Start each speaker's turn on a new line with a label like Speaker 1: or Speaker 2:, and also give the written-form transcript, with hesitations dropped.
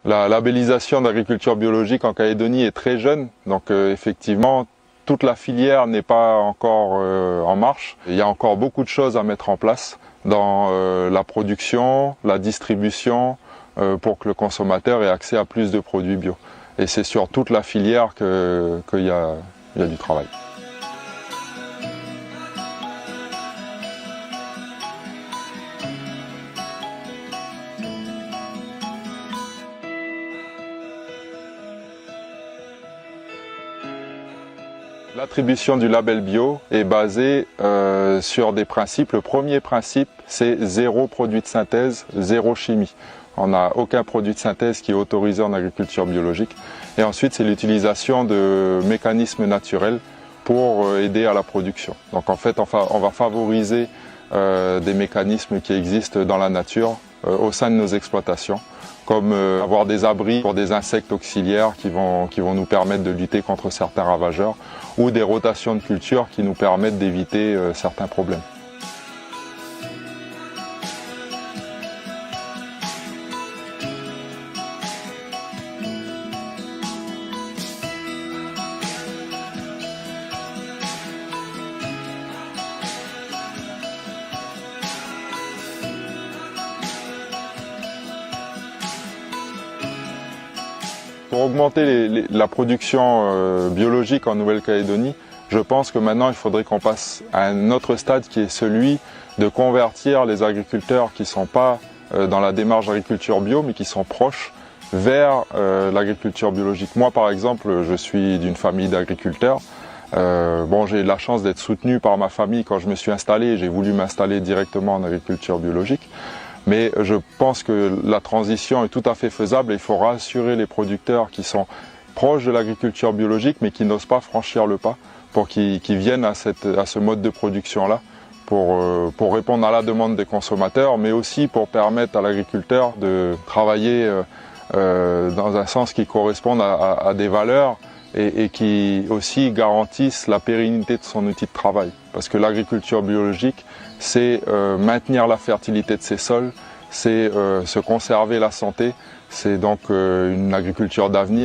Speaker 1: La labellisation d'agriculture biologique en Calédonie est très jeune, donc effectivement toute la filière n'est pas encore en marche. Il y a encore beaucoup de choses à mettre en place dans la production, la distribution, pour que le consommateur ait accès à plus de produits bio. Et c'est sur toute la filière qu'il y a du travail. L'attribution du label bio est basée sur des principes. Le premier principe, c'est zéro produit de synthèse, zéro chimie. On n'a aucun produit de synthèse qui est autorisé en agriculture biologique. Et ensuite, c'est l'utilisation de mécanismes naturels pour aider à la production. Donc en fait, on va favoriser des mécanismes qui existent dans la nature au sein de nos exploitations, comme avoir des abris pour des insectes auxiliaires qui vont nous permettre de lutter contre certains ravageurs, ou des rotations de cultures qui nous permettent d'éviter certains problèmes. Pour augmenter la production biologique en Nouvelle-Calédonie, je pense que maintenant il faudrait qu'on passe à un autre stade qui est celui de convertir les agriculteurs qui ne sont pas dans la démarche d'agriculture bio mais qui sont proches vers l'agriculture biologique. Moi par exemple, je suis d'une famille d'agriculteurs. J'ai eu la chance d'être soutenu par ma famille quand je me suis installé et j'ai voulu m'installer directement en agriculture biologique. Mais je pense que la transition est tout à fait faisable et il faut rassurer les producteurs qui sont proches de l'agriculture biologique mais qui n'osent pas franchir le pas pour qu'ils viennent à ce mode de production-là pour répondre à la demande des consommateurs mais aussi pour permettre à l'agriculteur de travailler dans un sens qui corresponde à des valeurs et qui aussi garantissent la pérennité de son outil de travail. Parce que l'agriculture biologique, c'est maintenir la fertilité de ses sols, c'est se conserver la santé, c'est donc une agriculture d'avenir.